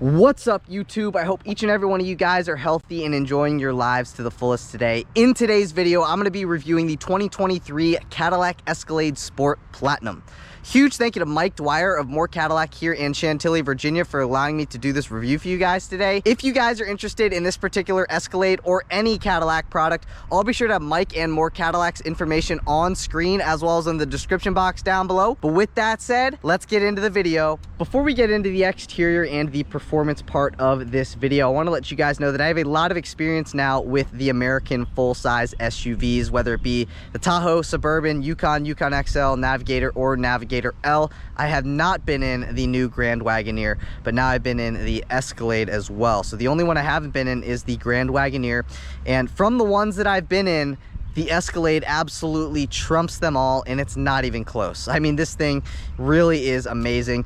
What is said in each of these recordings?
What's up, YouTube? I hope each and every one of you guys are healthy and enjoying your lives to the fullest today. In today's video, I'm going to be reviewing the 2023 Cadillac Escalade Sport Platinum. Huge thank you to Mike.Dwyer of More Cadillac here in Chantilly, Virginia, for allowing me to do this review for you guys today. If you guys are interested in this particular Escalade or any Cadillac product, I'll be sure to have Mike and More Cadillac's information on screen as well as in the description box down below. But with that said, let's get into the video. Before we get into the exterior and the performance part of this video, I want to let you guys know that I have a lot of experience now with the American full-size SUVs, whether it be the Tahoe, Suburban, Yukon, Yukon XL, Navigator, or Navigator L. I have not been in the new Grand Wagoneer, but now I've been in the Escalade as well. So the only one I haven't been in is the Grand Wagoneer, and from the ones that I've been in, the Escalade absolutely trumps them all, and it's not even close. I mean, this thing really is amazing.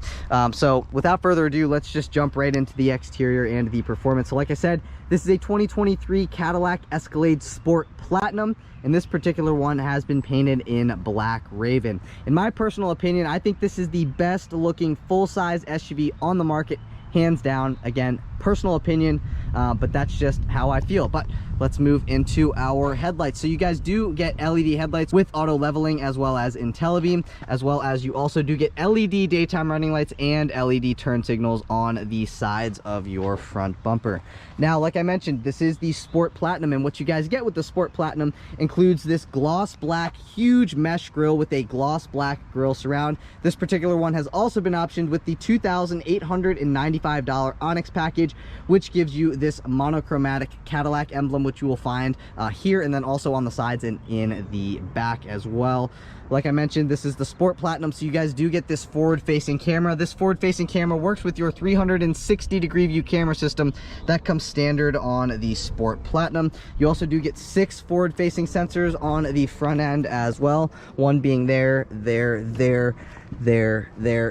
So without further ado, let's just jump right into the exterior and the performance. So like I said, this is a 2023 Cadillac Escalade Sport Platinum, and this particular one has been painted in Black Raven. In my personal opinion, I think this is the best looking full-size SUV on the market, hands down. Again, personal opinion, but that's just how I feel. But let's move into our headlights. So you guys do get LED headlights with auto leveling as well as IntelliBeam, as well as you also do get LED daytime running lights and LED turn signals on the sides of your front bumper. Now, like I mentioned, this is the Sport Platinum, and what you guys get with the Sport Platinum includes this gloss black huge mesh grille with a gloss black grille surround. This particular one has also been optioned with the $2,895 Onyx package, which gives you this monochromatic Cadillac emblem, which you will find here and then also on the sides and in the back as well. Like I mentioned, this is the Sport Platinum, so you guys do get this forward-facing camera. This forward-facing camera works with your 360-degree view camera system that comes standard on the Sport Platinum. You also do get 6 forward-facing sensors on the front end as well, one being there,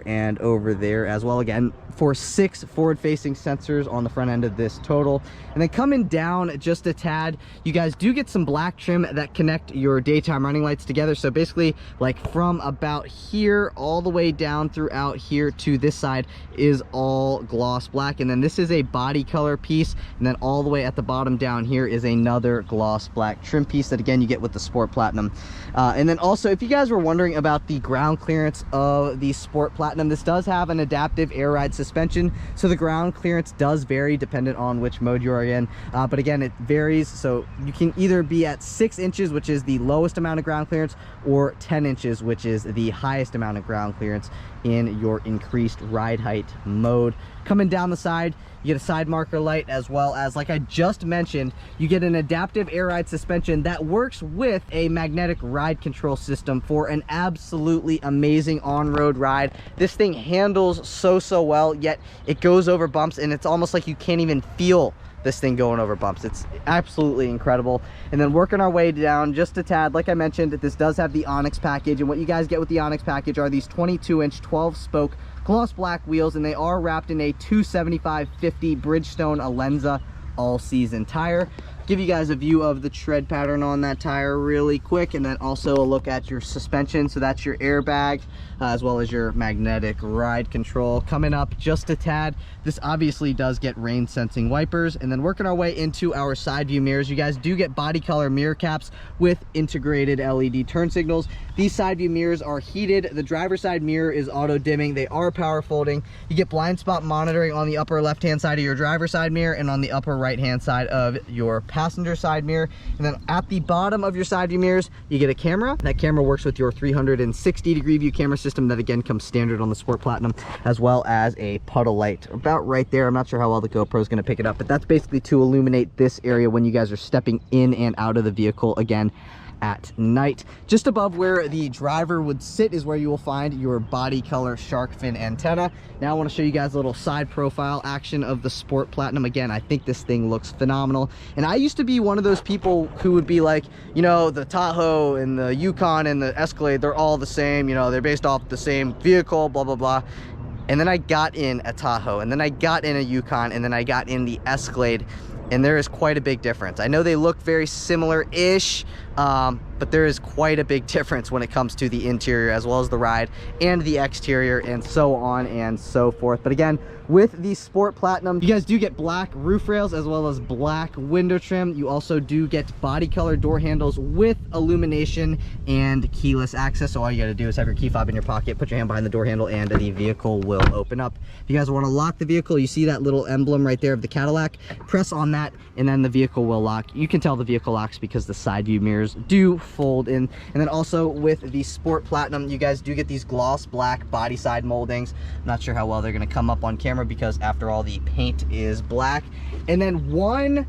and over there as well. Again, for 6 forward-facing sensors on the front end of this total. And then coming down just a tad, you guys do get some black trim that connect your daytime running lights together. So basically, like from about here all the way down throughout here to this side is all gloss black, and then this is a body color piece, and then all the way at the bottom down here is another gloss black trim piece that again you get with the Sport Platinum. And then also, if you guys were wondering about the ground clearance of the Sport Platinum, this does have an adaptive air ride suspension, so the ground clearance does vary dependent on which mode you are in, but again, it varies. So you can either be at 6 inches, which is the lowest amount of ground clearance, or 10 inches, which is the highest amount of ground clearance in your increased ride height mode. Coming down the side, you get a side marker light, as well as, like I just mentioned, you get an adaptive air ride suspension that works with a magnetic ride control system for an absolutely amazing on-road ride. This thing handles so well, yet it goes over bumps, and it's almost like you can't even feel this thing going over bumps. It's absolutely incredible. And then working our way down just a tad, like I mentioned, this does have the Onyx package, and what you guys get with the Onyx package are these 22-inch 12-spoke gloss black wheels, and they are wrapped in a 275/50 Bridgestone Alenza all-season tire. Give you guys a view of the tread pattern on that tire really quick, and then also a look at your suspension. So that's your airbag as well as your magnetic ride control. Coming up just a tad, this obviously does get rain sensing wipers. And then working our way into our side view mirrors, you guys do get body color mirror caps with integrated LED turn signals. These side view mirrors are heated. The driver's side mirror is auto dimming. They are power folding. You get blind spot monitoring on the upper left hand side of your driver's side mirror and on the upper right hand side of your passenger side mirror. And then at the bottom of your side view mirrors, you get a camera. That camera works with your 360-degree view camera system that again comes standard on the Sport Platinum, as well as a puddle light about right there. I'm not sure how well the GoPro is going to pick it up, but that's basically to illuminate this area when you guys are stepping in and out of the vehicle again at night. Just above where the driver would sit is where you will find your body color shark fin antenna. Now I want to show you guys a little side profile action of the Sport Platinum. Again, I think this thing looks phenomenal, and I used to be one of those people who would be like, you know, the Tahoe and the Yukon and the Escalade, they're all the same, you know, they're based off the same vehicle, blah blah blah. And then I got in a Tahoe, and then I got in a Yukon, and then I got in the Escalade, and there is quite a big difference. I know they look very similar-ish, but but there is quite a big difference when it comes to the interior as well as the ride and the exterior and so on and so forth. But again, with the Sport Platinum, you guys do get black roof rails as well as black window trim. You also do get body color door handles with illumination and keyless access. So all you got to do is have your key fob in your pocket, put your hand behind the door handle, and the vehicle will open up. If you guys want to lock the vehicle, you see that little emblem right there of the Cadillac. Press on that and then the vehicle will lock. You can tell the vehicle locks because the side view mirrors do fold in. And then also with the Sport Platinum, you guys do get these gloss black body side moldings. I'm not sure how well they're going to come up on camera because after all, the paint is black. And then one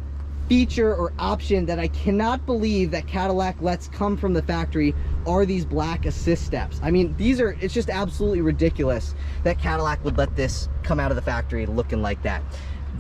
feature or option that I cannot believe that Cadillac lets come from the factory are these black assist steps. I mean, it's just absolutely ridiculous that Cadillac would let this come out of the factory looking like that.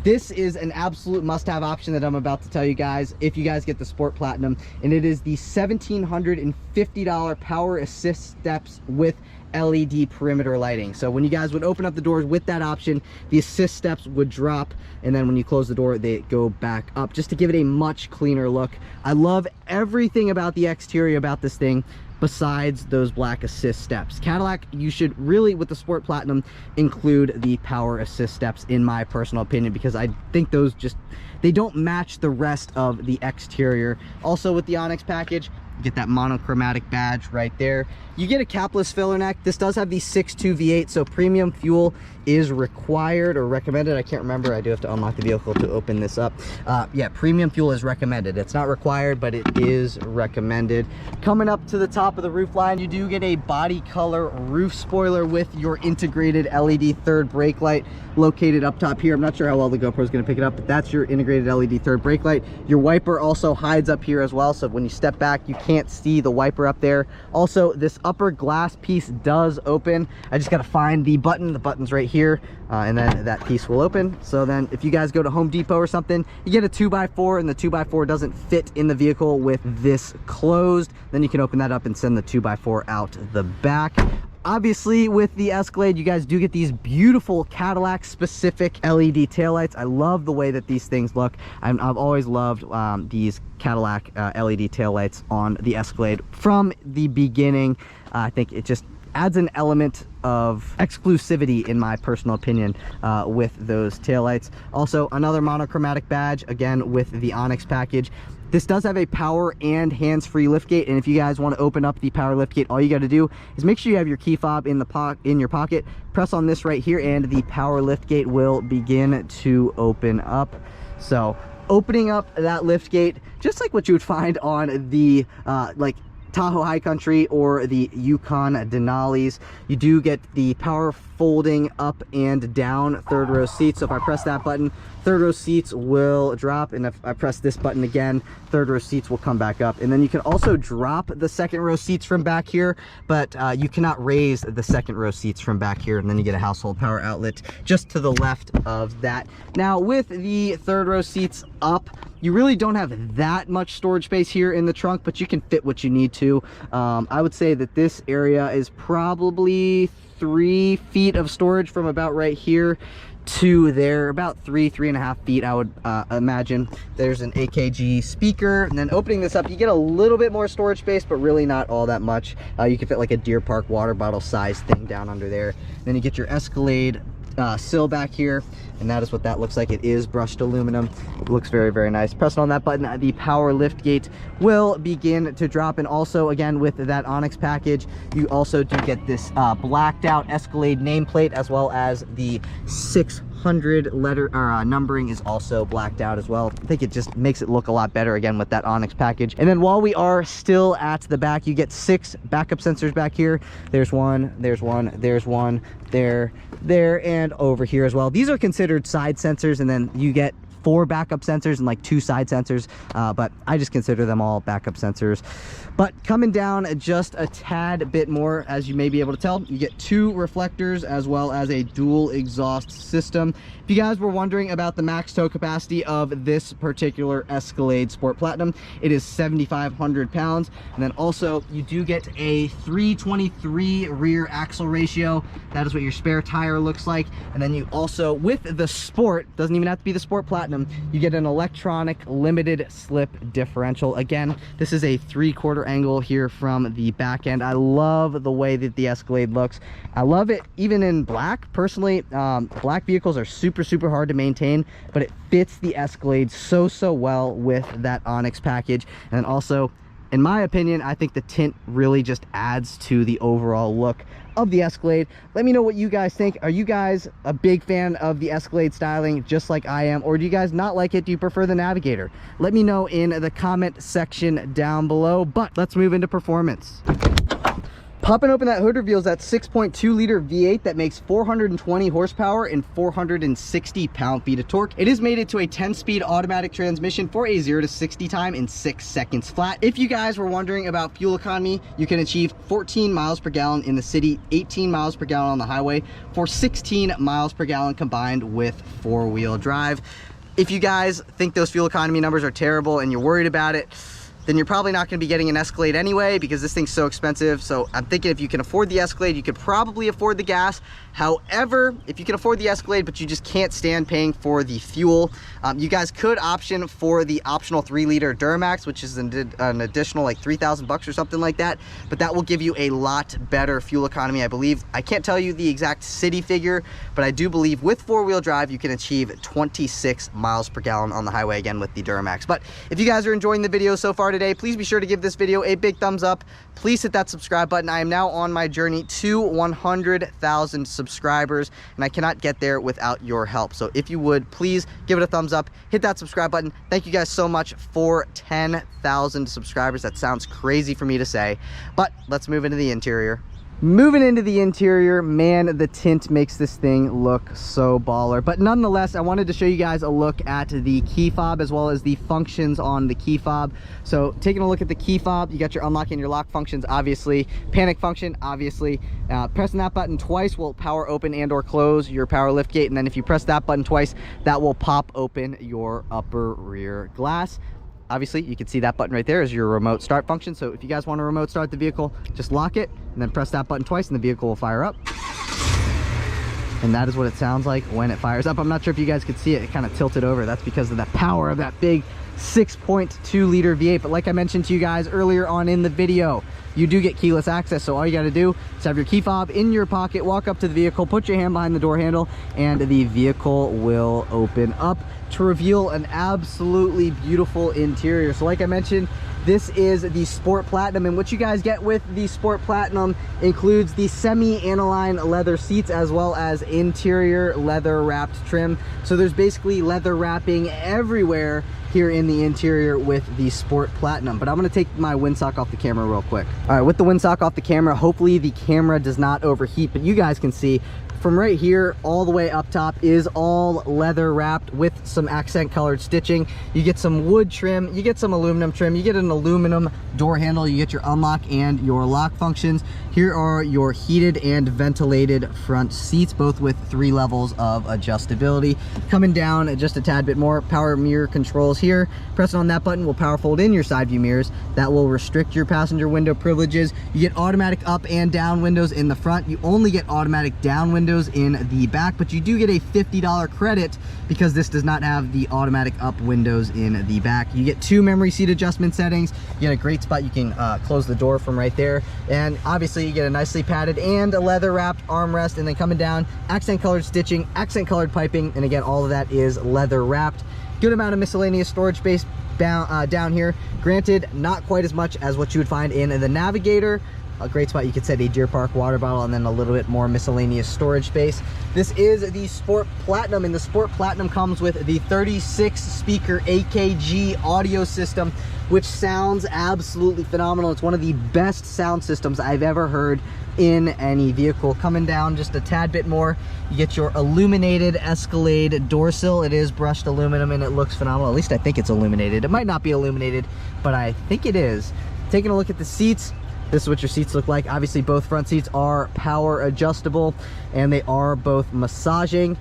This is an absolute must-have option that I'm about to tell you guys if you guys get the Sport Platinum, and it is the $1,750 power assist steps with LED perimeter lighting. So when you guys would open up the doors with that option, the assist steps would drop, and then when you close the door, they go back up just to give it a much cleaner look. I love everything about the exterior about this thing besides those black assist steps. Cadillac, you should really, with the Sport Platinum, include the power assist steps in my personal opinion, because I think those they don't match the rest of the exterior. Also with the Onyx package, you get that monochromatic badge right there. You get a capless filler neck. This does have the 6.2 V8, so premium fuel is required or recommended. I can't remember. I do have to unlock the vehicle to open this up. Yeah, premium fuel is recommended. It's not required, but it is recommended. Coming up to the top of the roof line, you do get a body color roof spoiler with your integrated LED third brake light located up top here. I'm not sure how well the GoPro is going to pick it up, but that's your integrated LED third brake light. Your wiper also hides up here as well, so when you step back, you can't see the wiper up there. Also, this upper glass piece does open. I just got to find the button. The button's right here, and then that piece will open. So then if you guys go to Home Depot or something, you get a 2x4 and the 2x4 doesn't fit in the vehicle with this closed, then you can open that up and send the 2x4 out the back. Obviously with the Escalade, you guys do get these beautiful Cadillac specific LED taillights. I love the way that these things look. I've always loved these Cadillac LED taillights on the Escalade from the beginning. I think it just adds an element of exclusivity in my personal opinion with those taillights. Also another monochromatic badge, again with the Onyx package. This does have a power and hands-free liftgate, and if you guys want to open up the power liftgate, all you got to do is make sure you have your key fob in your pocket, press on this right here, and the power liftgate will begin to open up. So opening up that liftgate, just like what you would find on the like Tahoe High Country or the Yukon Denali's, you do get the power folding up and down third row seats. So if I press that button, third row seats will drop, and if I press this button again, third row seats will come back up. And then you can also drop the second row seats from back here, but you cannot raise the second row seats from back here. And then you get a household power outlet just to the left of that. Now with the third row seats up, you really don't have that much storage space here in the trunk, but you can fit what you need to. I would say that this area is probably 3 feet of storage from about right here to there, about 3.5 feet, I would imagine. There's an AKG speaker, and then opening this up, you get a little bit more storage space, but really not all that much. You can fit like a Deer Park water bottle size thing down under there. And then you get your Escalade sill back here, and that is what that looks like. It is brushed aluminum. It looks very, very nice. Pressing on that button, the power lift gate will begin to drop. And also again with that Onyx package, you also do get this blacked out Escalade nameplate, as well as the 600 letter numbering is also blacked out as well. I think it just makes it look a lot better again with that Onyx package. And then while we are still at the back, you get 6 backup sensors back here. There's one, there's one, there's one, there, and over here as well. These are considered side sensors, and then you get 4 backup sensors and like 2 side sensors, but I just consider them all backup sensors. But coming down just a tad bit more, as you may be able to tell, you get 2 reflectors as well as a dual exhaust system. If you guys were wondering about the max tow capacity of this particular Escalade Sport Platinum, it is 7,500 pounds. And then also you do get a 323 rear axle ratio. That is what your spare tire looks like. And then you also, with the Sport, doesn't even have to be the Sport Platinum, you get an electronic limited slip differential. Again, this is a 3/4 angle here from the back end. I love the way that the Escalade looks. I love it even in black. Personally, black vehicles are super hard to maintain, but it fits the Escalade so well with that Onyx package. And then also, in my opinion, I think the tint really just adds to the overall look of the Escalade. Let me know what you guys think. Are you guys a big fan of the Escalade styling just like I am, or do you guys not like it? Do you prefer the Navigator? Let me know in the comment section down below. But let's move into performance. Popping open that hood reveals that 6.2 liter V8 that makes 420 horsepower and 460 pound-feet of torque. It is mated to a 10-speed automatic transmission for a 0 to 60 time in 6 seconds flat. If you guys were wondering about fuel economy, you can achieve 14 miles per gallon in the city, 18 miles per gallon on the highway, for 16 miles per gallon combined with 4-wheel drive. If you guys think those fuel economy numbers are terrible and you're worried about it, then you're probably not going to be getting an Escalade anyway, because this thing's so expensive. So I'm thinking if you can afford the Escalade, you could probably afford the gas. However, if you can afford the Escalade but you just can't stand paying for the fuel, you guys could option for the optional 3-liter Duramax, which is an additional like 3,000 bucks or something like that. But that will give you a lot better fuel economy, I believe. I can't tell you the exact city figure, but I do believe with 4-wheel drive you can achieve 26 miles per gallon on the highway, again with the Duramax. But if you guys are enjoying the video so far today, please be sure to give this video a big thumbs up. Please hit that subscribe button. I am now on my journey to 100,000 subscribers, and I cannot get there without your help. So if you would, please give it a thumbs up, hit that subscribe button. Thank you guys so much for 10,000 subscribers. That sounds crazy for me to say, but let's move into the interior. Moving into the interior, man, the tint makes this thing look so baller. But nonetheless, I wanted to show you guys a look at the key fob as well as the functions on the key fob. So taking a look at the key fob, you got your unlock and your lock functions, obviously. Panic function, obviously. Pressing that button twice will power open and or close your power lift gate. And then if you press that button twice, that will pop open your upper rear glass. Obviously, you can see that button right there is your remote start function. So if you guys want to remote start the vehicle, just lock it and then press that button twice and the vehicle will fire up. And that is what it sounds like when it fires up. I'm not sure if you guys could see it. It kind of tilted over. That's because of the power of that big 6.2 liter V8. But like I mentioned to you guys earlier on in the video, you do get keyless access. So all you got to do is have your key fob in your pocket, walk up to the vehicle, put your hand behind the door handle, and the vehicle will open up to reveal an absolutely beautiful interior. So like I mentioned, this is the Sport Platinum, and what you guys get with the Sport Platinum includes the semi-aniline leather seats as well as interior leather wrapped trim. So there's basically leather wrapping everywhere here in the interior with the Sport Platinum. But I'm going to take my windsock off the camera real quick. All right, with the windsock off the camera, hopefully the camera does not overheat, but you guys can see from right here all the way up top is all leather wrapped with some accent colored stitching. You get some wood trim, you get some aluminum trim, you get an aluminum door handle, you get your unlock and your lock functions. Here are your heated and ventilated front seats, both with 3 levels of adjustability. Coming down just a tad bit more, power mirror controls here. Pressing on that button will power fold in your side view mirrors. That will restrict your passenger window privileges. You get automatic up and down windows in the front. You only get automatic down windows in the back, but you do get a $50 credit because this does not have the automatic up windows in the back. You get 2 memory seat adjustment settings. You get a great spot. You can close the door from right there, and obviously you get a nicely padded and a leather wrapped armrest. And then coming down, accent colored stitching, accent colored piping, and again all of that is leather wrapped. Good amount of miscellaneous storage space down here. Granted, not quite as much as what you would find in the Navigator. A great spot, you could set a Deer Park water bottle and then a little bit more miscellaneous storage space. This is the Sport Platinum, and the Sport Platinum comes with the 36 speaker AKG audio system, which sounds absolutely phenomenal. It's one of the best sound systems I've ever heard in any vehicle. Coming down just a tad bit more, you get your illuminated Escalade door sill. It is brushed aluminum and it looks phenomenal. At least I think it's illuminated. It might not be illuminated, but I think it is. Taking a look at the seats, This is what your seats look like. Obviously both front seats are power adjustable and they are both massaging.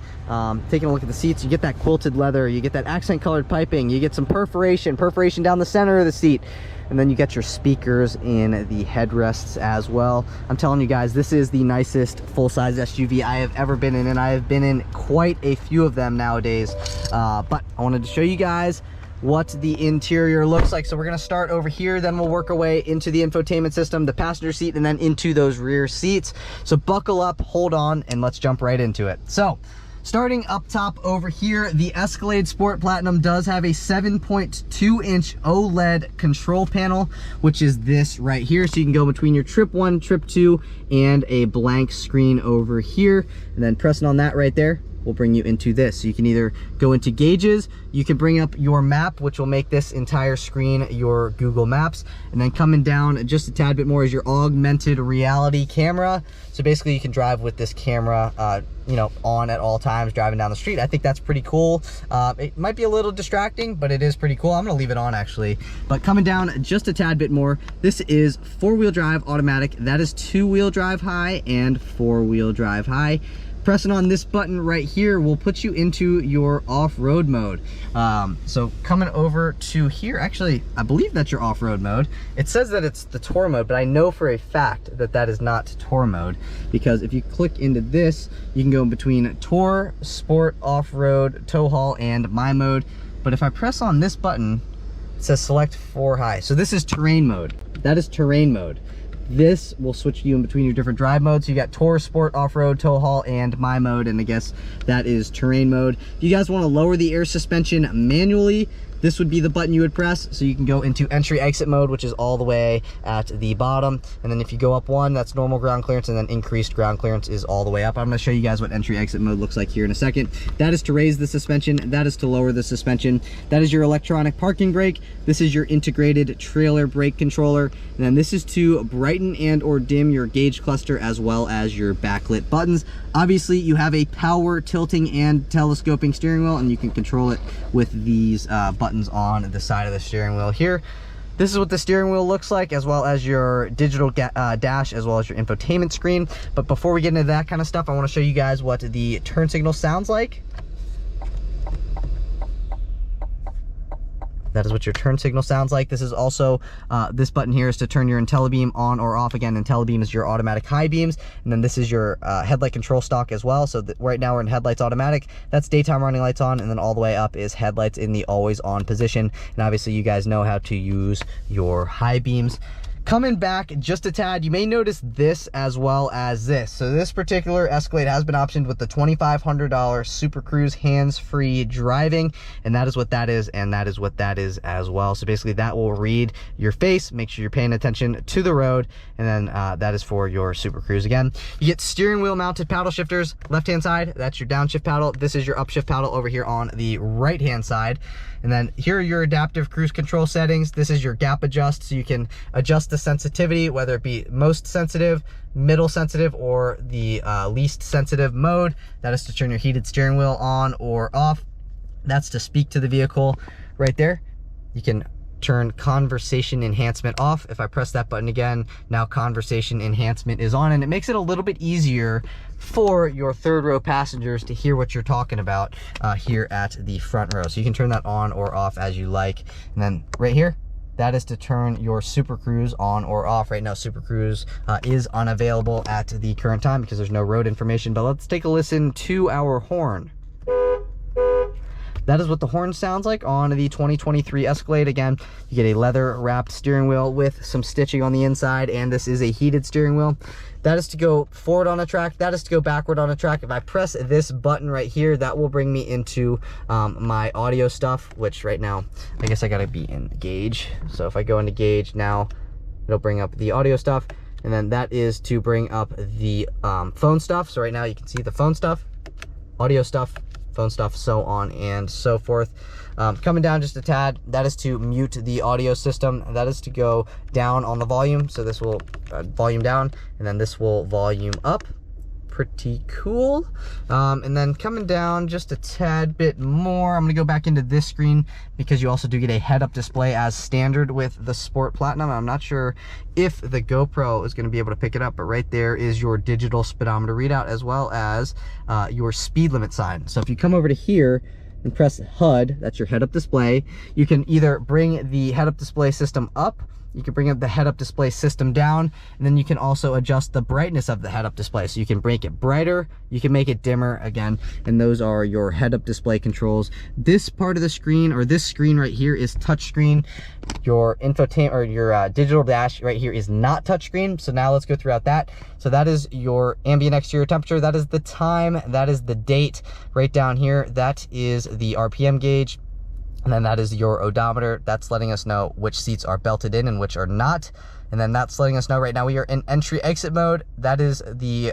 Taking a look at the seats, you get that quilted leather, you get that accent colored piping, you get some perforation down the center of the seat, and then you get your speakers in the headrests as well. I'm telling you guys, this is the nicest full-size SUV I have ever been in, and I have been in quite a few of them nowadays. But I wanted to show you guys what the interior looks like. So we're going to start over here, then we'll work our way into the infotainment system, the passenger seat, and then into those rear seats. So buckle up, hold on, and let's jump right into it. So starting up top over here, the Escalade Sport Platinum does have a 7.2-inch OLED control panel, which is this right here. So you can go between your trip 1, trip 2, and a blank screen over here. And then pressing on that right there will bring you into this. So you can either go into gauges, you can bring up your map, which will make this entire screen your Google Maps. And then coming down just a tad bit more is your augmented reality camera. So basically you can drive with this camera you know, on at all times driving down the street. I think that's pretty cool. It might be a little distracting, but it is pretty cool. I'm gonna leave it on actually. But coming down just a tad bit more, this is 4-wheel drive automatic. That is 2-wheel drive high and 4-wheel drive high. Pressing on this button right here will put you into your off-road mode. So coming over to here, actually, I believe that's your off-road mode. It says that it's the tour mode, but I know for a fact that that is not tour mode, because if you click into this, you can go in between tour, sport, off-road, tow haul, and my mode. But if I press on this button, it says select 4 high. So this is terrain mode. That is terrain mode. This will switch you in between your different drive modes. So you got tour, sport, off-road, tow haul, and my mode, and I guess that is terrain mode. If you guys want to lower the air suspension manually, this would be the button you would press. So you can go into entry exit mode, which is all the way at the bottom. And then if you go up 1, that's normal ground clearance, and then increased ground clearance is all the way up. I'm going to show you guys what entry exit mode looks like here in a second. That is to raise the suspension. That is to lower the suspension. That is your electronic parking brake. This is your integrated trailer brake controller. And then this is to brighten and or dim your gauge cluster, as well as your backlit buttons. Obviously you have a power tilting and telescoping steering wheel, and you can control it with these buttons on the side of the steering wheel here. This is what the steering wheel looks like, as well as your digital dash, as well as your infotainment screen. But before we get into that kind of stuff, I want to show you guys what the turn signal sounds like. That is what your turn signal sounds like. This is also, this button here is to turn your IntelliBeam on or off. Again, IntelliBeam is your automatic high beams. And then this is your headlight control stalk as well. So right now we're in headlights automatic. That's daytime running lights on. And then all the way up is headlights in the always on position. And obviously you guys know how to use your high beams. Coming back just a tad, you may notice this as well as this. So this particular Escalade has been optioned with the $2,500 Super Cruise hands-free driving, and that is what that is, and that is what that is as well. So basically that will read your face, make sure you're paying attention to the road, and then that is for your Super Cruise. Again, you get steering wheel mounted paddle shifters. Left-hand side, that's your downshift paddle. This is your upshift paddle over here on the right-hand side. And then here are your adaptive cruise control settings. This is your gap adjust, so you can adjust the sensitivity, whether it be most sensitive, middle sensitive, or the least sensitive mode. That is to turn your heated steering wheel on or off. That's to speak to the vehicle right there. You can turn conversation enhancement off. If I press that button again, now conversation enhancement is on, and it makes it a little bit easier for your third row passengers to hear what you're talking about here at the front row. So you can turn that on or off as you like. And then right here, that is to turn your Super Cruise on or off. Right now, Super Cruise is unavailable at the current time because there's no road information, but let's take a listen to our horn. That is what the horn sounds like on the 2023 Escalade. Again, you get a leather wrapped steering wheel with some stitching on the inside, and this is a heated steering wheel. That is to go forward on a track. That is to go backward on a track. If I press this button right here, that will bring me into my audio stuff, which right now, I guess I gotta be in gauge. So if I go into gauge now, it'll bring up the audio stuff. And then that is to bring up the phone stuff. So right now you can see the phone stuff, audio stuff, phone stuff, so on and so forth. Coming down just a tad, that is to mute the audio system. That is to go down on the volume. So this will volume down, and then this will volume up. pretty cool. And then coming down just a tad bit more, I'm gonna go back into this screen because you also do get a head-up display as standard with the Sport Platinum. I'm not sure if the GoPro is gonna be able to pick it up, but right there is your digital speedometer readout as well as your speed limit sign. So if you come over to here and press HUD, that's your head-up display, you can either bring the head-up display system up, you can bring up the head-up display system down, and then you can also adjust the brightness of the head-up display. So you can make it brighter, you can make it dimmer again, and those are your head-up display controls. This part of the screen, or this screen right here, is touchscreen. Your infotainment, or your digital dash right here, is not touchscreen. So now let's go throughout that. So that is your ambient exterior temperature, that is the time, that is the date. Right down here, that is the RPM gauge. And then that is your odometer. That's letting us know which seats are belted in and which are not. And then that's letting us know right now we are in entry exit mode. That is the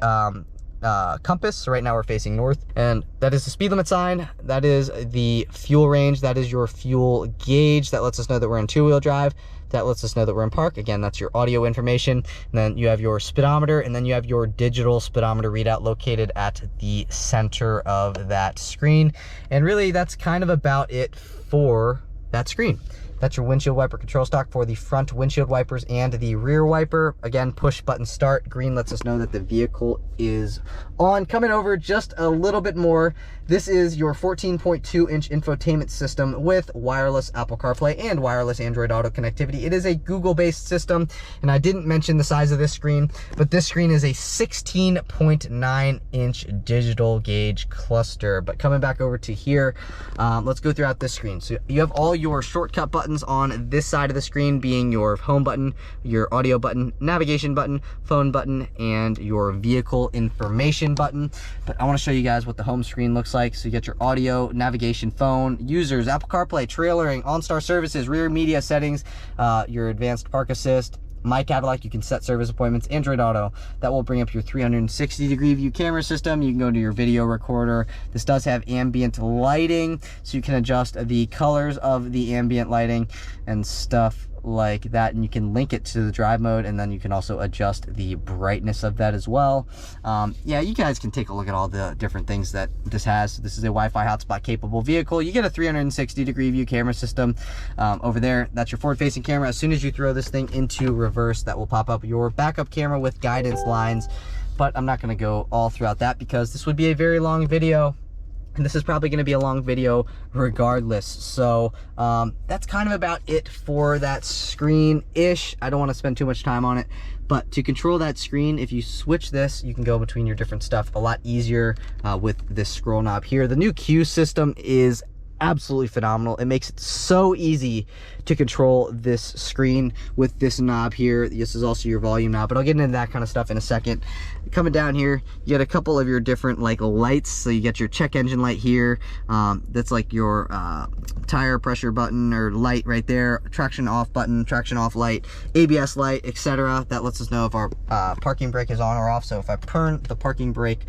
compass. So right now we're facing north. And that is the speed limit sign. That is the fuel range. That is your fuel gauge. That lets us know that we're in two-wheel drive. That lets us know that we're in park. Again, that's your audio information. And then you have your speedometer, and then you have your digital speedometer readout located at the center of that screen. And really, that's kind of about it for that screen. That's your windshield wiper control stock for the front windshield wipers and the rear wiper. Again, push button start. Green lets us know that the vehicle is on. Coming over just a little bit more, this is your 14.2-inch infotainment system with wireless Apple CarPlay and wireless Android Auto connectivity. It is a Google-based system, and I didn't mention the size of this screen, but this screen is a 16.9-inch digital gauge cluster. But coming back over to here, let's go throughout this screen. So you have all your shortcut buttons on this side of the screen, being your home button, your audio button, navigation button, phone button, and your vehicle information button. But I want to show you guys what the home screen looks like. So you get your audio, navigation, phone, users, Apple CarPlay, trailering, OnStar services, rear media settings, your advanced park assist, My Cadillac, you can set service appointments, Android Auto, that will bring up your 360-degree view camera system. You can go to your video recorder. This does have ambient lighting, so you can adjust the colors of the ambient lighting and stuff like that, and you can link it to the drive mode, and then you can also adjust the brightness of that as well. Yeah, you guys can take a look at all the different things that this has. This is a Wi-Fi hotspot capable vehicle. You get a 360-degree view camera system over there. That's your forward-facing camera. As soon as you throw this thing into reverse, that will pop up your backup camera with guidance lines. But I'm not going to go all throughout that because this would be a very long video, and this is probably going to be a long video regardless. So that's kind of about it for that screen-ish. I don't want to spend too much time on it, but to control that screen, if you switch this, you can go between your different stuff a lot easier with this scroll knob here. The new Q system is absolutely phenomenal. It makes it so easy to control this screen with this knob here. This is also your volume knob, but I'll get into that kind of stuff in a second. Coming down here, you get a couple of your different like lights. So you get your check engine light here. That's like your tire pressure button or light right there. Traction off button, traction off light, ABS light, etc. That lets us know if our parking brake is on or off. So if I turn the parking brake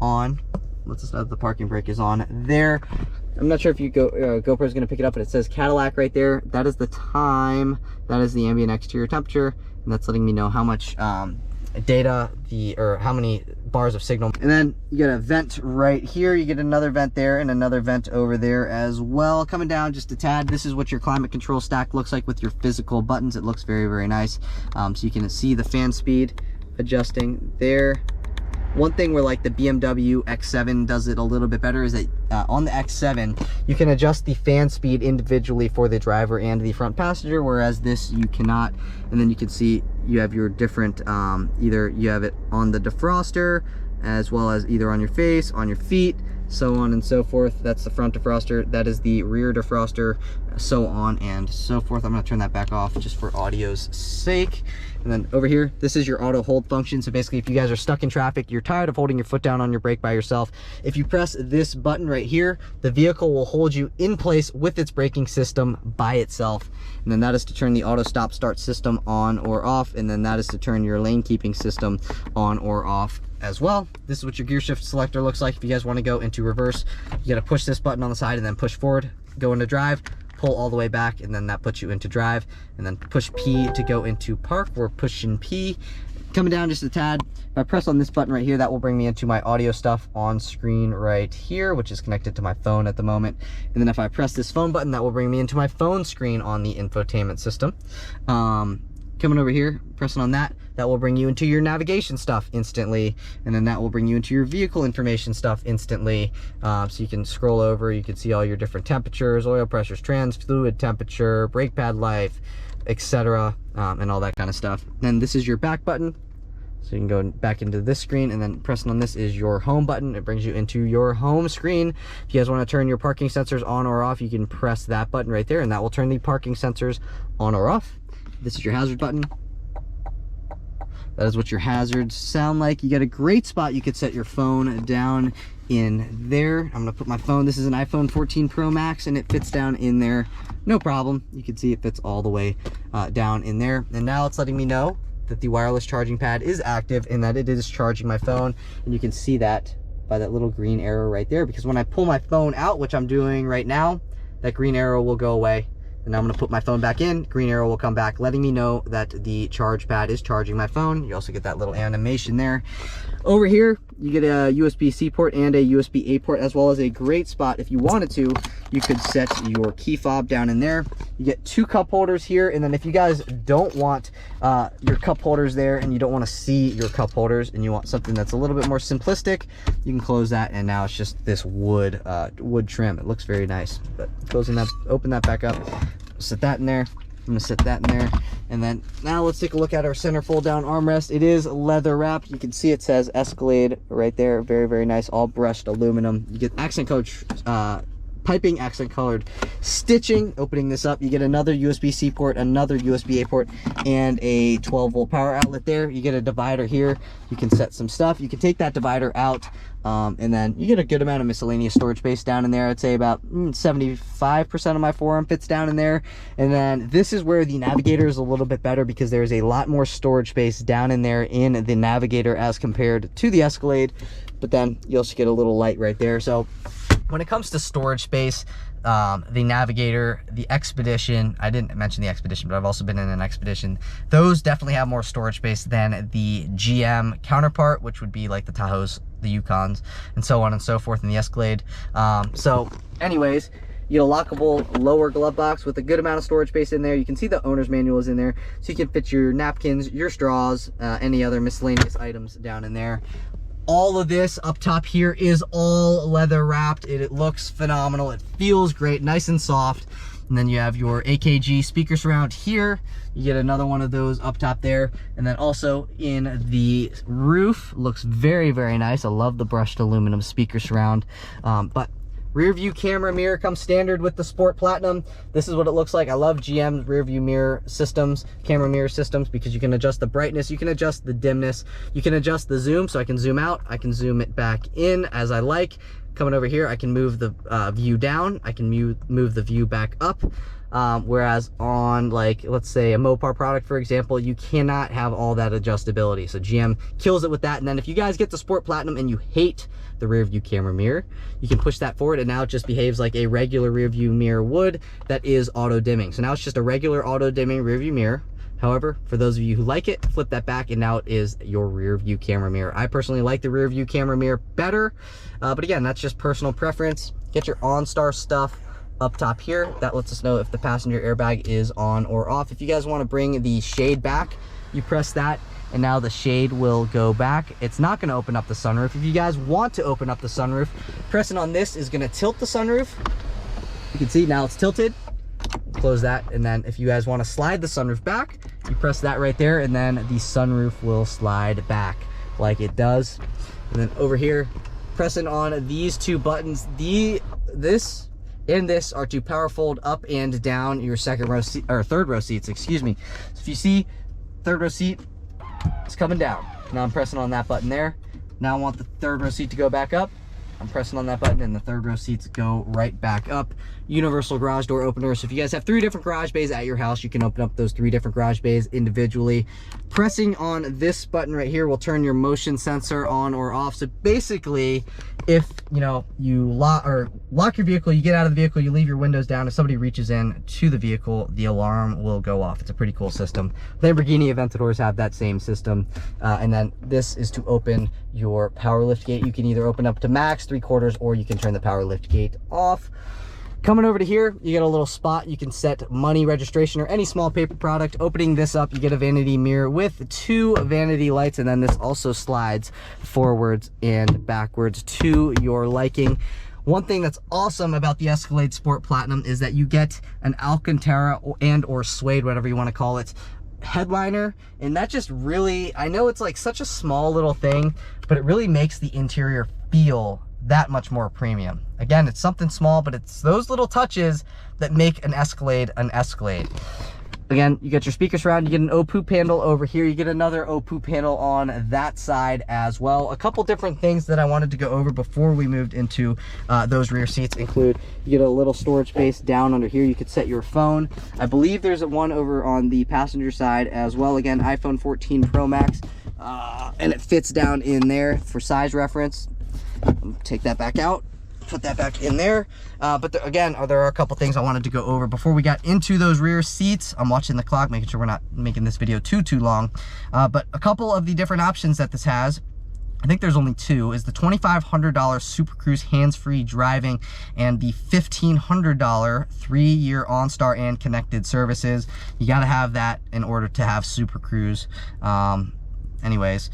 on, lets us know that the parking brake is on there. I'm not sure if you GoPro is going to pick it up, but it says Cadillac right there. That is the time. That is the ambient exterior temperature, and that's letting me know how much data or how many bars of signal. And then you get a vent right here. You get another vent there and another vent over there as well. Coming down just a tad, this is what your climate control stack looks like with your physical buttons. It looks very, very nice. So you can see the fan speed adjusting there. One thing where like the BMW X7 does it a little bit better is that on the X7, you can adjust the fan speed individually for the driver and the front passenger, whereas this you cannot. And then you can see you have your different, either you have it on the defroster, as well as either on your face, on your feet, so on and so forth. That's the front defroster. That is the rear defroster, so on and so forth. I'm going to turn that back off just for audio's sake. And then over here, this is your auto hold function. So basically, if you guys are stuck in traffic, you're tired of holding your foot down on your brake by yourself, if you press this button right here, the vehicle will hold you in place with its braking system by itself. And then that is to turn the auto stop start system on or off. And then that is to turn your lane keeping system on or off as well. This is what your gear shift selector looks like. If you guys want to go into reverse, you got to push this button on the side and then push forward, go into drive, pull all the way back, and then that puts you into drive. And then push P to go into park. We're pushing P. Coming down just a tad, if I press on this button right here, that will bring me into my audio stuff on screen right here, which is connected to my phone at the moment. And then if I press this phone button, that will bring me into my phone screen on the infotainment system. Coming over here, pressing on that, that will bring you into your navigation stuff instantly, and then that will bring you into your vehicle information stuff instantly. So you can scroll over, you can see all your different temperatures, oil pressures, trans fluid temperature, brake pad life, etc., and all that kind of stuff. Then this is your back button, so you can go back into this screen, and then pressing on this is your home button. It brings you into your home screen. If you guys want to turn your parking sensors on or off, you can press that button right there, and that will turn the parking sensors on or off. This is your hazard button. That is what your hazards sound like. You get a great spot. You could set your phone down in there. I'm gonna put my phone, this is an iPhone 14 Pro Max, and it fits down in there, no problem. You can see it fits all the way down in there. And now it's letting me know that the wireless charging pad is active and that it is charging my phone. And you can see that by that little green arrow right there, because when I pull my phone out, which I'm doing right now, that green arrow will go away. And now I'm gonna put my phone back in, green arrow will come back, letting me know that the charge pad is charging my phone. You also get that little animation there. Over here, you get a USB-C port and a USB-A port, as well as a great spot. If you wanted to, you could set your key fob down in there. You get 2 cup holders here, and then if you guys don't want your cup holders there, and you don't want to see your cup holders, and you want something that's a little bit more simplistic, you can close that, and now it's just this wood trim. It looks very nice. But closing that, open that back up, set that in there. I'm gonna set that in there, and then now let's take a look at our center fold down armrest. It is leather wrapped. You can see it says Escalade right there. Very, very nice, all brushed aluminum. You get accent colored piping, accent colored stitching. Opening this up, you get another USB-C port, another USB-A port, and a 12-volt power outlet there. You get a divider here. You can set some stuff. You can take that divider out, and then you get a good amount of miscellaneous storage space down in there. I'd say about 75% of my forearm fits down in there. And then this is where the Navigator is a little bit better, because there's a lot more storage space down in there in the Navigator as compared to the Escalade. But then you also get a little light right there. So when it comes to storage space, the Navigator, the Expedition, I didn't mention the Expedition, but I've also been in an Expedition. Those definitely have more storage space than the GM counterpart, which would be like the Tahoes, the Yukons, and so on and so forth, in the Escalade. So anyways, you get a lockable lower glove box with a good amount of storage space in there. You can see the owner's manual is in there, so you can fit your napkins, your straws, any other miscellaneous items down in there. All of this up top here is all leather wrapped. It looks phenomenal. It feels great, nice and soft. And then you have your AKG speaker surround here. You get another one of those up top there. And then also in the roof, looks very, very nice. I love the brushed aluminum speaker surround. But rear view camera mirror comes standard with the Sport Platinum. This is what it looks like. I love GM's rear view mirror systems, camera mirror systems, because you can adjust the brightness, you can adjust the dimness, you can adjust the zoom, so I can zoom out, I can zoom it back in as I like. Coming over here, I can move the view down, I can move the view back up. Whereas on, like, let's say a Mopar product, for example, you cannot have all that adjustability. So GM kills it with that. And then if you guys get the Sport Platinum and you hate the rear view camera mirror, you can push that forward, and now it just behaves like a regular rear view mirror would that is auto dimming. So now it's just a regular auto dimming rear view mirror. However, for those of you who like it, flip that back, and now it is your rear view camera mirror. I personally like the rear view camera mirror better, but again, that's just personal preference. Get your OnStar stuff up top here. That lets us know if the passenger airbag is on or off. If you guys want to bring the shade back, you press that, and now the shade will go back. It's not going to open up the sunroof. If you guys want to open up the sunroof, pressing on this is going to tilt the sunroof. You can see now it's tilted. Close that, and then if you guys want to slide the sunroof back, you press that right there, and then the sunroof will slide back like it does. And then over here, pressing on these 2 buttons, this and this are to power fold up and down your second row seat, or third row seats, excuse me. So if you see third row seat, it's coming down. Now I'm pressing on that button there. Now I want the third row seat to go back up. I'm pressing on that button, and the third row seats go right back up. universal garage door opener. So if you guys have 3 different garage bays at your house, you can open up those 3 different garage bays individually. Pressing on this button right here will turn your motion sensor on or off. So basically, if you lock your vehicle, you get out of the vehicle, you leave your windows down, if somebody reaches in to the vehicle, the alarm will go off. It's a pretty cool system. Lamborghini Aventadors have that same system. And then this is to open your power lift gate. You can either open up to max 3/4, or you can turn the power lift gate off. Coming over to here, you get a little spot. You can set money, registration, or any small paper product. Opening this up, you get a vanity mirror with 2 vanity lights, and then this also slides forwards and backwards to your liking. One thing that's awesome about the Escalade Sport Platinum is that you get an Alcantara or suede, whatever you want to call it, headliner, and that just really, I know it's like such a small little thing, but it really makes the interior feel that much more premium. Again, it's something small, but it's those little touches that make an Escalade an Escalade. Again, you get your speaker surround, you get an OPU panel over here, you get another OPU panel on that side as well. A couple different things that I wanted to go over before we moved into those rear seats include, you get a little storage space down under here. You could set your phone. I believe there's one over on the passenger side as well. Again, iPhone 14 Pro Max, and it fits down in there for size reference. Take that back out, put that back in there. But again, there are a couple things I wanted to go over before we got into those rear seats. I'm watching the clock, making sure we're not making this video too long. But a couple of the different options that this has, I think there's only 2, is the $2,500 Super Cruise hands-free driving and the $1,500 3-year OnStar and connected services. You got to have that in order to have Super Cruise. Anyways,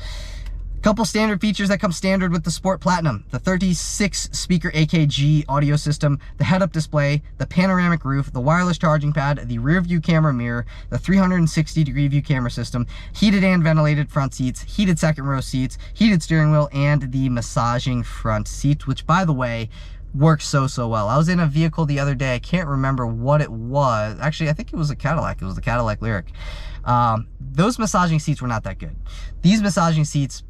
couple standard features that come standard with the Sport Platinum: the 36 speaker AKG audio system, the head-up display, the panoramic roof, the wireless charging pad, the rear view camera mirror, the 360-degree view camera system, heated and ventilated front seats, heated second row seats, heated steering wheel, and the massaging front seat, which, by the way, works so well. I was in a vehicle the other day, I can't remember what it was. Actually, I think it was a Cadillac. It was the Cadillac Lyric. Those massaging seats were not that good. These massaging seats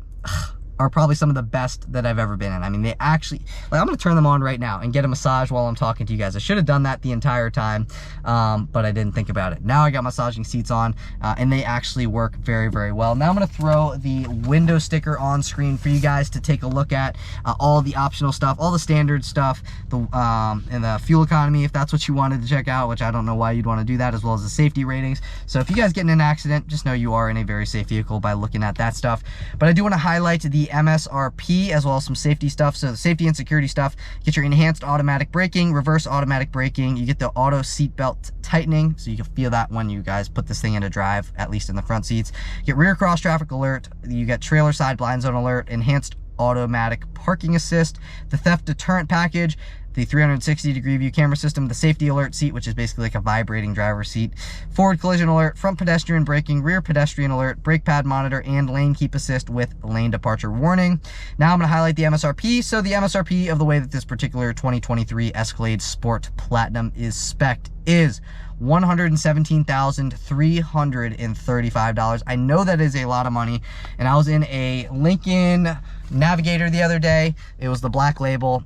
are probably some of the best that I've ever been in. I mean, they actually, like, I'm gonna turn them on right now and get a massage while I'm talking to you guys. I should have done that the entire time, but I didn't think about it. Now I got massaging seats on, and they actually work very well. Now I'm gonna throw the window sticker on screen for you guys to take a look at, all the optional stuff, all the standard stuff, and the fuel economy, if that's what you wanted to check out, which I don't know why you'd want to do that, as well as the safety ratings. So if you guys get in an accident, just know you are in a very safe vehicle by looking at that stuff. But I do want to highlight the MSRP as well as some safety stuff. So the safety and security stuff, get your enhanced automatic braking, reverse automatic braking, you get the auto seatbelt tightening, so you can feel that when you guys put this thing into drive, at least in the front seats. You get rear cross traffic alert, you get trailer side blind zone alert, enhanced automatic parking assist, the theft deterrent package, the 360-degree view camera system, the safety alert seat, which is basically like a vibrating driver's seat, forward collision alert, front pedestrian braking, rear pedestrian alert, brake pad monitor, and lane keep assist with lane departure warning. Now I'm going to highlight the MSRP. So the MSRP of the way that this particular 2023 Escalade Sport Platinum is spec'd is $117,335. I know that is a lot of money, and I was in a Lincoln Navigator the other day. It was the black label.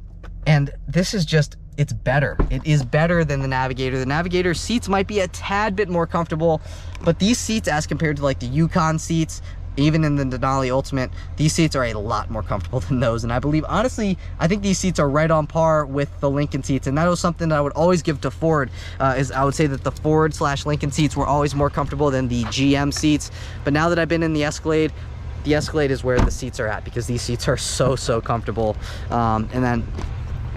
And this is just, it's better. It is better than the Navigator. The Navigator seats might be a tad bit more comfortable, but these seats, as compared to like the Yukon seats, even in the Denali Ultimate, these seats are a lot more comfortable than those. And I believe, honestly, I think these seats are right on par with the Lincoln seats. And that was something that I would always give to Ford, is I would say that the Ford/Lincoln seats were always more comfortable than the GM seats. But now that I've been in the Escalade is where the seats are at, because these seats are so comfortable. And then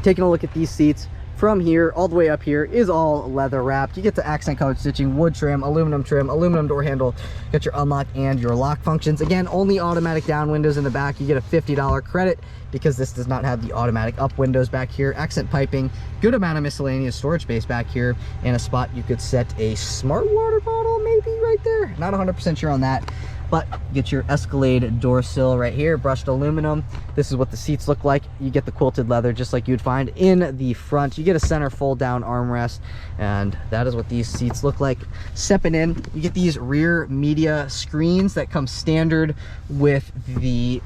taking a look at these seats from here all the way up here is all leather wrapped. You get the accent colored stitching, wood trim, aluminum door handle, got your unlock and your lock functions. Again, only automatic down windows in the back. You get a $50 credit because this does not have the automatic up windows back here. Accent piping, good amount of miscellaneous storage space back here, and a spot you could set a smart water bottle maybe right there. Not 100% sure on that. But you get your Escalade door sill right here, brushed aluminum. This is what the seats look like. You get the quilted leather just like you'd find in the front. You get a center fold down armrest, and that is what these seats look like. Stepping in, you get these rear media screens that come standard with the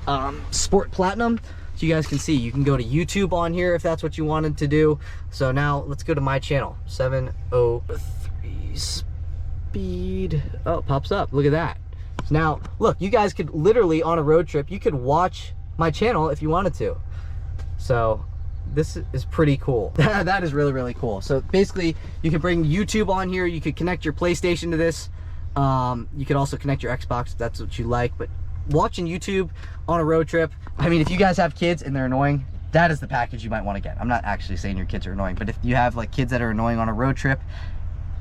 Sport Platinum. So you guys can see, you can go to YouTube on here if that's what you wanted to do. So now let's go to my channel, 703 speed. Oh, it pops up, look at that. So now, look, you guys could literally, on a road trip, you could watch my channel if you wanted to. So this is pretty cool. That is really, really cool. So basically, you can bring YouTube on here, you could connect your PlayStation to this. You could also connect your Xbox if that's what you like, but watching YouTube on a road trip, I mean, if you guys have kids and they're annoying, that is the package you might want to get. I'm not actually saying your kids are annoying, but if you have like kids that are annoying on a road trip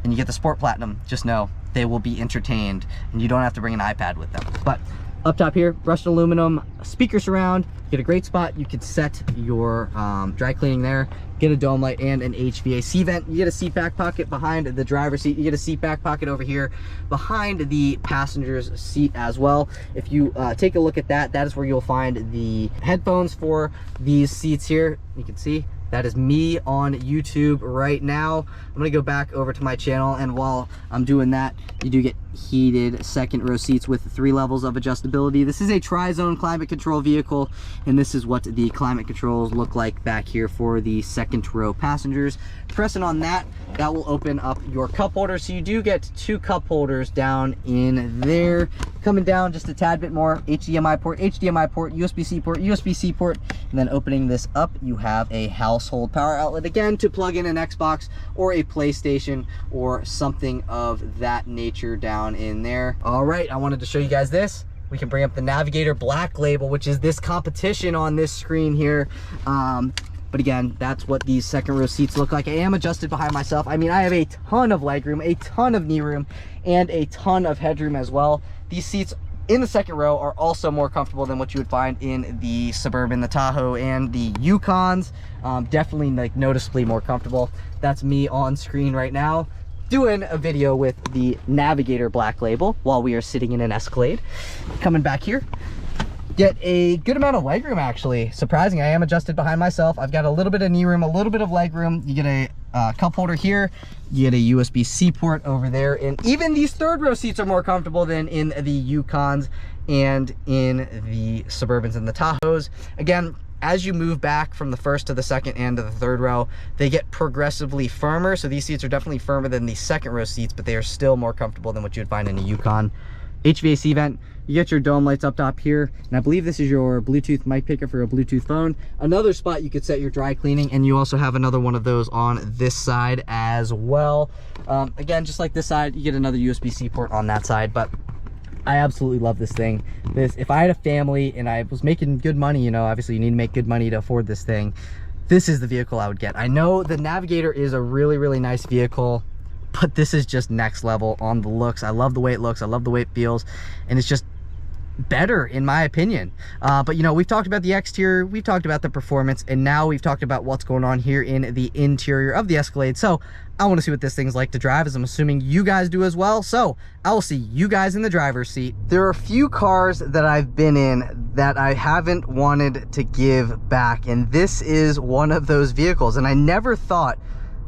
and you get the Sport Platinum, just know they will be entertained and you don't have to bring an iPad with them. But up top here, brushed aluminum speaker surround. You get a great spot. You could set your dry cleaning there, get a dome light and an HVAC vent. You get a seat back pocket behind the driver's seat. You get a seat back pocket over here behind the passenger's seat as well. If you take a look at that, that is where you'll find the headphones for these seats here. You can see that is me on YouTube right now. I'm gonna go back over to my channel, and while I'm doing that, you do get heated second row seats with 3 levels of adjustability. This is a tri-zone climate control vehicle, and this is what the climate controls look like back here for the second row passengers. Pressing on that, that will open up your cup holder. So you do get 2 cup holders down in there. Coming down just a tad bit more, HDMI port, USB-C port, USB-C port, and then opening this up, you have a household power outlet, again, to plug in an Xbox or a PlayStation or something of that nature down in there. All right, I wanted to show you guys this. We can bring up the Navigator Black Label, which is this competition on this screen here. But again, that's what these second row seats look like. I am adjusted behind myself. I mean, I have a ton of legroom, a ton of knee room, and a ton of headroom as well. These seats in the second row are also more comfortable than what you would find in the Suburban, the Tahoe, and the Yukons. Definitely like noticeably more comfortable. That's me on screen right now doing a video with the Navigator Black Label while we are sitting in an Escalade. Coming back here, get a good amount of legroom actually. Surprising, I am adjusted behind myself. I've got a little bit of knee room, a little bit of legroom. You get a cup holder here, you get a USB-C port over there, and even these third row seats are more comfortable than in the Yukons and in the Suburbans and the Tahoes. Again, as you move back from the first to the second and to the third row, they get progressively firmer. So these seats are definitely firmer than the second row seats, but they are still more comfortable than what you would find in a Yukon. HVAC vent, you get your dome lights up top here, and I believe this is your Bluetooth mic picker for a Bluetooth phone. Another spot you could set your dry cleaning, and you also have another one of those on this side as well. Again, just like this side, you get another USB-C port on that side, but I absolutely love this thing. If I had a family and I was making good money, you know, obviously you need to make good money to afford this thing, this is the vehicle I would get. I know the Navigator is a really, really nice vehicle, but this is just next level on the looks. I love the way it looks, I love the way it feels, and it's just better in my opinion. But you know, we've talked about the exterior, we've talked about the performance, and now we've talked about what's going on here in the interior of the Escalade. So I want to see what this thing's like to drive, as I'm assuming you guys do as well. So I will see you guys in the driver's seat. There are a few cars that I've been in that I haven't wanted to give back, and this is one of those vehicles. And I never thought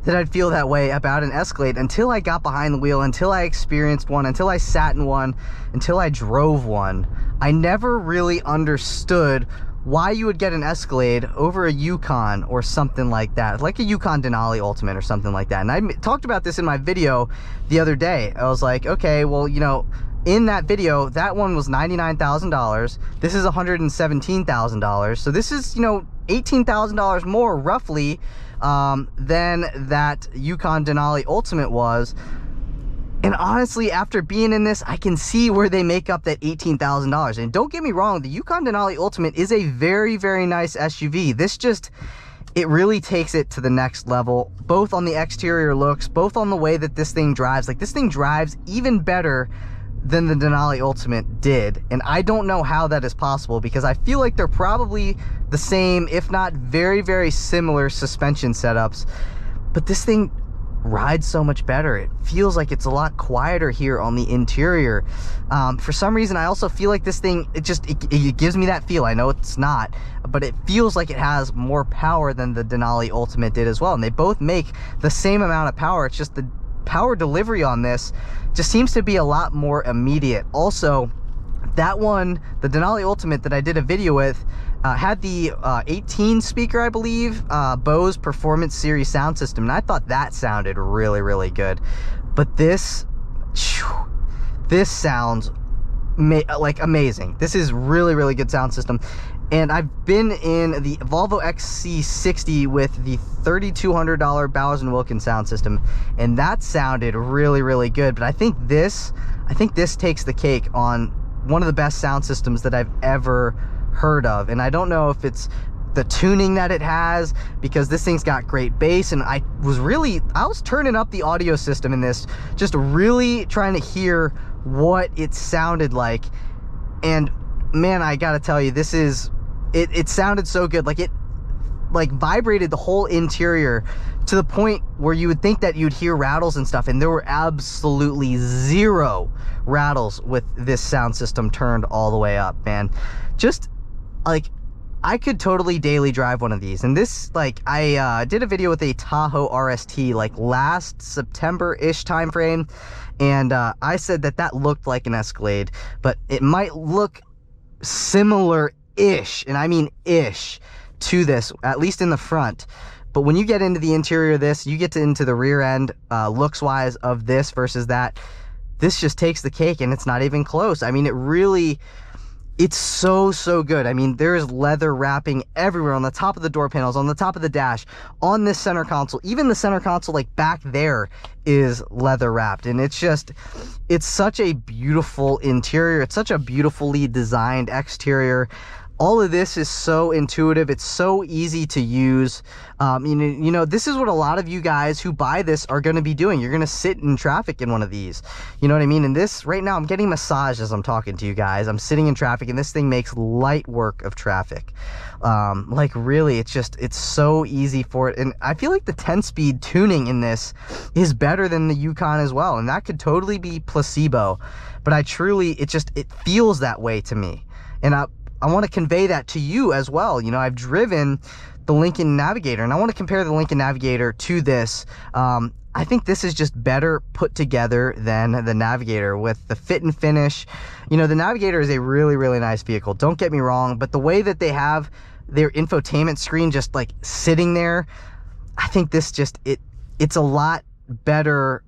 that I'd feel that way about an Escalade until I got behind the wheel, until I experienced one, until I sat in one, until I drove one. I never really understood why you would get an Escalade over a Yukon or something like that, like a Yukon Denali Ultimate or something like that. And I talked about this in my video the other day. I was like, okay, well, you know, in that video, that one was $99,000. This is $117,000. So this is, you know, $18,000 more roughly than that Yukon Denali Ultimate was. And honestly, after being in this, I can see where they make up that $18,000. And don't get me wrong, the Yukon Denali Ultimate is a very, very nice SUV. This just, it really takes it to the next level, both on the exterior looks, both on the way that this thing drives. Like, this thing drives even better than the Denali Ultimate did. And I don't know how that is possible, because I feel like they're probably the same, if not very, very similar suspension setups. But this thing rides so much better. It feels like it's a lot quieter here on the interior. For some reason, I also feel like this thing, it gives me that feel. I know it's not, but it feels like it has more power than the Denali Ultimate did as well. And they both make the same amount of power. It's just the power delivery on this just seems to be a lot more immediate. Also, that one, the Denali Ultimate that I did a video with, had the 18 speaker, I believe, Bose Performance Series sound system, and I thought that sounded really, really good. But this sounds like amazing. This is really, really good sound system. And I've been in the Volvo XC60 with the $3,200 Bowers & Wilkins sound system, and that sounded really, really good. But I think this takes the cake on one of the best sound systems that I've ever heard of. And I don't know if it's the tuning that it has, because this thing's got great bass, and I was turning up the audio system in this, just really trying to hear what it sounded like. And man, I gotta tell you, it sounded so good. Like, it vibrated the whole interior to the point where you would think that you'd hear rattles and stuff, and there were absolutely zero rattles with this sound system turned all the way up, man. Just like, I could totally daily drive one of these. And this, like, I did a video with a Tahoe RST like last September-ish time frame, and I said that looked like an Escalade, but it might look similar-ish, and I mean ish, to this, at least in the front. But when you get into the interior of this, you get into the rear end, looks wise, of this versus that, this just takes the cake, and it's not even close. I mean, it's so good. I mean, there's leather wrapping everywhere, on the top of the door panels, on the top of the dash, on this center console. Even the center console, like back there, is leather wrapped. And it's such a beautiful interior. It's such a beautifully designed exterior. All of this is so intuitive. It's so easy to use. You know, this is what a lot of you guys who buy this are going to be doing. You're going to sit in traffic in one of these. You know what I mean? And this, right now, I'm getting massaged as I'm talking to you guys. I'm sitting in traffic, and this thing makes light work of traffic. Like, really, it's so easy for it. And I feel like the 10-speed tuning in this is better than the Yukon as well. And that could totally be placebo. But it feels that way to me. And I want to convey that to you as well. You know, I've driven the Lincoln Navigator, and I want to compare the Lincoln Navigator to this. I think this is just better put together than the Navigator with the fit and finish. You know, the Navigator is a really, really nice vehicle. Don't get me wrong, but the way that they have their infotainment screen just like sitting there, I think this it's a lot better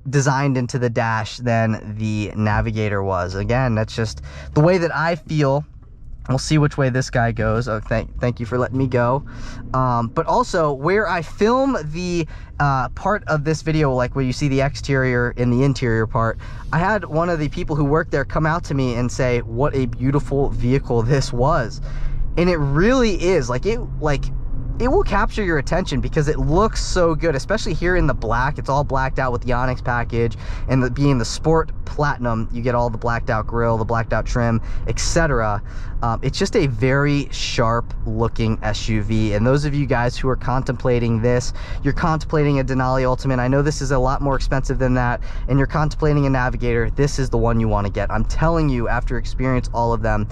designed into the dash than the Navigator was. Again, that's just the way that I feel. We'll see which way this guy goes. Oh, thank you for letting me go. But also, where I film the part of this video, like where you see the exterior and the interior part, I had one of the people who worked there come out to me and say what a beautiful vehicle this was. And it really is. It will capture your attention because it looks so good, especially here in the black. It's all blacked out with the Onyx package, and being the Sport Platinum, you get all the blacked out grille, the blacked out trim, etc. It's just a very sharp looking SUV. And those of you guys who are contemplating this, you're contemplating a Denali Ultimate, I know this is a lot more expensive than that, and you're contemplating a Navigator, this is the one you want to get. I'm telling you, after experience all of them,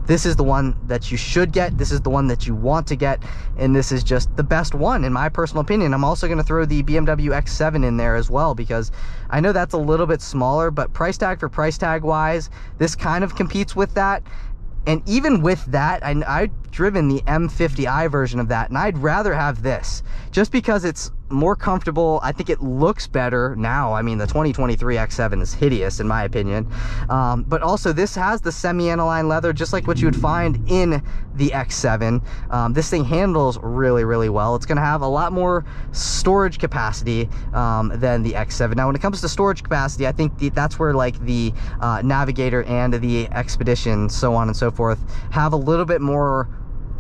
this is the one that you should get. This is the one that you want to get, and this is just the best one in my personal opinion. I'm also going to throw the BMW X7 in there as well, because I know that's a little bit smaller, but price tag for price tag wise, this kind of competes with that. And even with that, I've driven the M50i version of that, and I'd rather have this just because it's more comfortable. I think it looks better now. I mean, the 2023 X7 is hideous in my opinion, but also this has the semi-aniline leather just like what you would find in the X7. This thing handles really, really well. It's going to have a lot more storage capacity than the X7. Now when it comes to storage capacity, I think that's where like the Navigator and the Expedition, so on and so forth, have a little bit more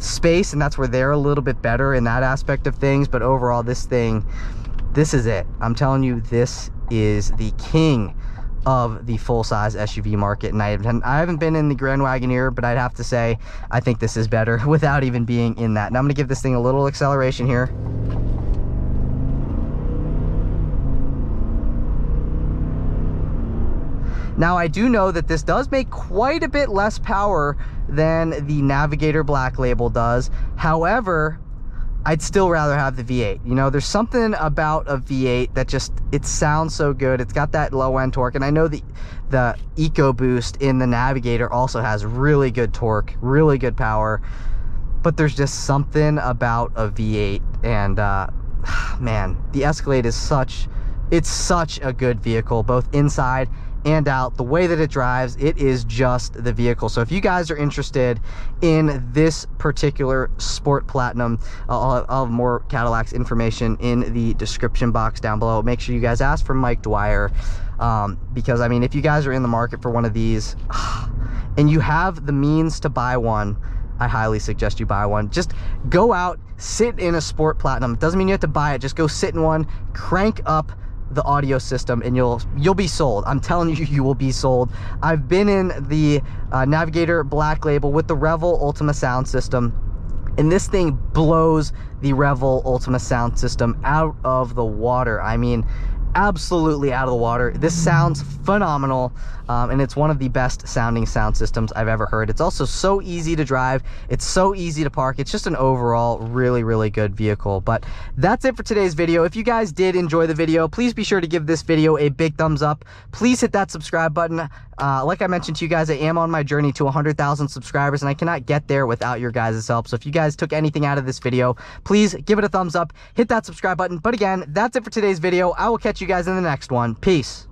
space, and that's where they're a little bit better in that aspect of things. But overall, this is it. I'm telling you, this is the king of the full-size SUV market, and I haven't been in the Grand Wagoneer, but I'd have to say I think this is better without even being in that. Now I'm gonna give this thing a little acceleration here. Now, I do know that this does make quite a bit less power than the Navigator Black Label does. However, I'd still rather have the V8. You know, there's something about a V8 that just, it sounds so good. It's got that low end torque, and I know the EcoBoost in the Navigator also has really good torque, really good power. but there's just something about a V8. And man, the Escalade is such a good vehicle, both inside and out. The way that it drives, it is just the vehicle. So if you guys are interested in this particular Sport Platinum, I'll have more Cadillac's information in the description box down below. Make sure you guys ask for Mike.Dwyer, because I mean, if you guys are in the market for one of these and you have the means to buy one, I highly suggest you buy one. Just go out, sit in a Sport Platinum. It doesn't mean you have to buy it. Just go sit in one, crank up the audio system, and you'll be sold. I'm telling you, you will be sold. I've been in the Navigator Black Label with the Revel Ultima sound system, and this thing blows the Revel Ultima sound system out of the water. I mean, absolutely out of the water. This sounds phenomenal, and it's one of the best sounding sound systems I've ever heard. It's also so easy to drive. It's so easy to park. It's just an overall really good vehicle. But that's it for today's video. If you guys did enjoy the video, please be sure to give this video a big thumbs up. Please hit that subscribe button. Like I mentioned to you guys, I am on my journey to 100,000 subscribers, and I cannot get there without your guys' help. So if you guys took anything out of this video, please give it a thumbs up, hit that subscribe button. But again, that's it for today's video. I will catch you guys in the next one. Peace.